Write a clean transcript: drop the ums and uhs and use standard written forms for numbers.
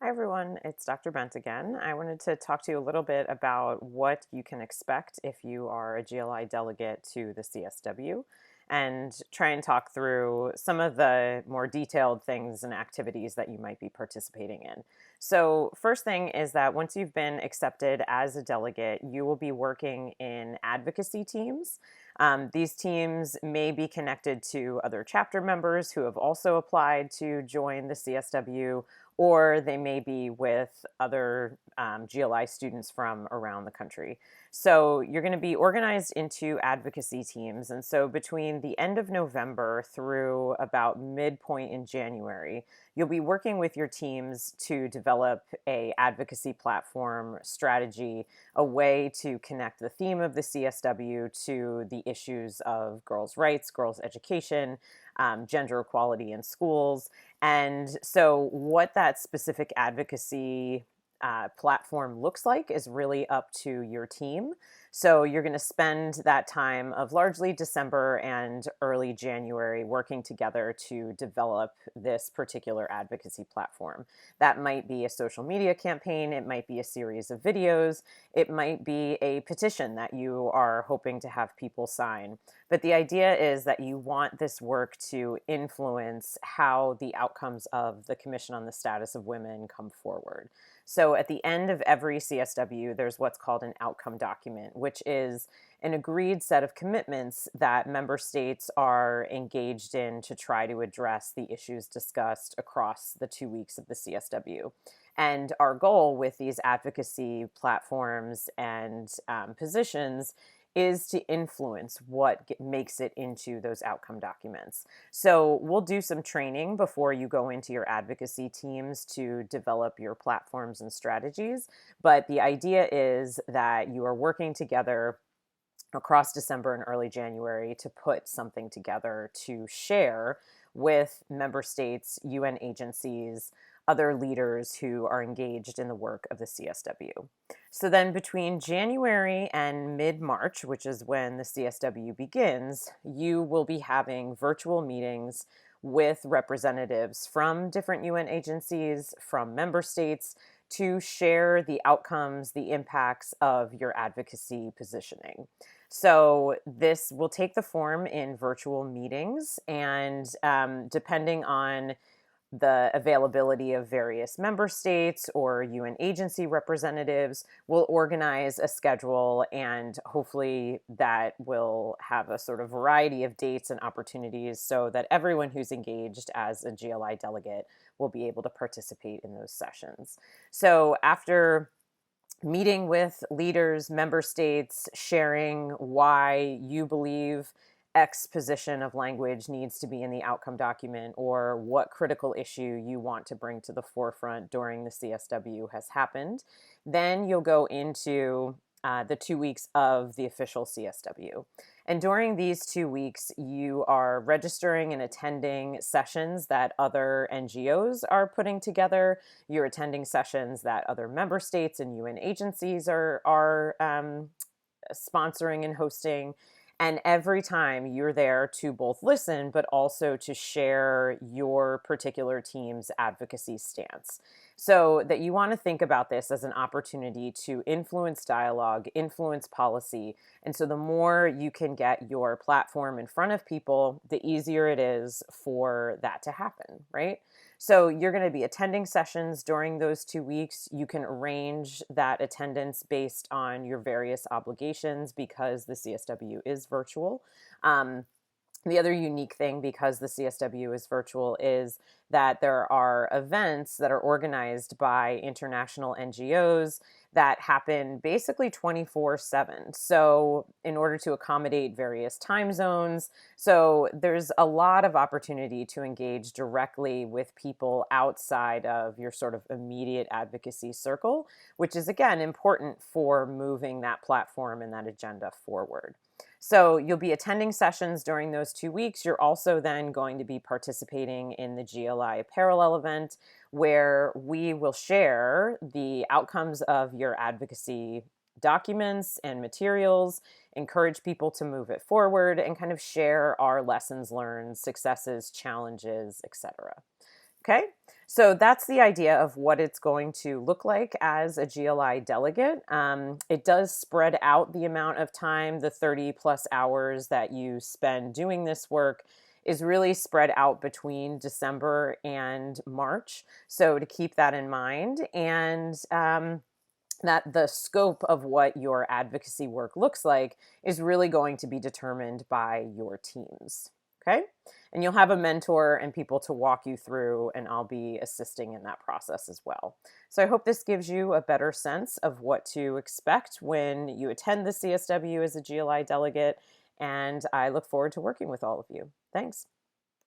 Hi everyone, it's Dr. Bent again. I wanted to talk to you a little bit about what you can expect if you are a GLI delegate to the CSW and try and talk through some of the more detailed things and activities that you might be participating in. So first thing is that once you've been accepted as a delegate, you will be working in advocacy teams. These teams may be connected to other chapter members who have also applied to join the CSW, or they may be with other GLI students from around the country. So you're going to be organized into advocacy teams. And so between the end of November through about midpoint in January, you'll be working with your teams to develop a advocacy platform strategy, a way to connect the theme of the CSW to the issues of girls' rights, girls' education, gender equality in schools. And so what that specific advocacy platform looks like is really up to your team. So you're going to spend that time of largely December and early January working together to develop this particular advocacy platform. That might be a social media campaign, it might be a series of videos, it might be a petition that you are hoping to have people sign. But the idea is that you want this work to influence how the outcomes of the Commission on the Status of Women come forward. So at the end of every CSW, there's what's called an outcome document, which is an agreed set of commitments that member states are engaged in to try to address the issues discussed across the 2 weeks of the CSW. And our goal with these advocacy platforms and positions is to influence what makes it into those outcome documents. So we'll do some training before you go into your advocacy teams to develop your platforms and strategies. But the idea is that you are working together across December and early January to put something together to share with member states, UN agencies, other leaders who are engaged in the work of the CSW. So then between January and mid-March, which is when the CSW begins, you will be having virtual meetings with representatives from different UN agencies, from member states, to share the outcomes, the impacts of your advocacy positioning. So this will take the form in virtual meetings, and depending on the availability of various member states or UN agency representatives, will organize a schedule, and hopefully that will have a sort of variety of dates and opportunities so that everyone who's engaged as a GLI delegate will be able to participate in those sessions. So after meeting with leaders, member states, sharing why you believe X position of language needs to be in the outcome document, or what critical issue you want to bring to the forefront during the CSW has happened. Then you'll go into the 2 weeks of the official CSW. And during these 2 weeks, you are registering and attending sessions that other NGOs are putting together. You're attending sessions that other member states and UN agencies are sponsoring and hosting. And every time you're there to both listen, but also to share your particular team's advocacy stance. So that you want to think about this as an opportunity to influence dialogue, influence policy. And so the more you can get your platform in front of people, the easier it is for that to happen, right? So you're going to be attending sessions during those 2 weeks. You can arrange that attendance based on your various obligations because the CSW is virtual. The other unique thing, because the CSW is virtual, is that there are events that are organized by international NGOs that happen basically 24/7. So in order to accommodate various time zones, so there's a lot of opportunity to engage directly with people outside of your sort of immediate advocacy circle, which is again important for moving that platform and that agenda forward. So you'll be attending sessions during those 2 weeks. You're also then going to be participating in the GLI Parallel event, where we will share the outcomes of your advocacy documents and materials, encourage people to move it forward, and kind of share our lessons learned, successes, challenges, etc. Okay, so that's the idea of what it's going to look like as a GLI delegate. It does spread out the amount of time, the 30 plus hours that you spend doing this work is really spread out between December and March. So to keep that in mind, and that the scope of what your advocacy work looks like is really going to be determined by your teams. Okay. And you'll have a mentor and people to walk you through, and I'll be assisting in that process as well. So I hope this gives you a better sense of what to expect when you attend the CSW as a GLI delegate. And I look forward to working with all of you. Thanks.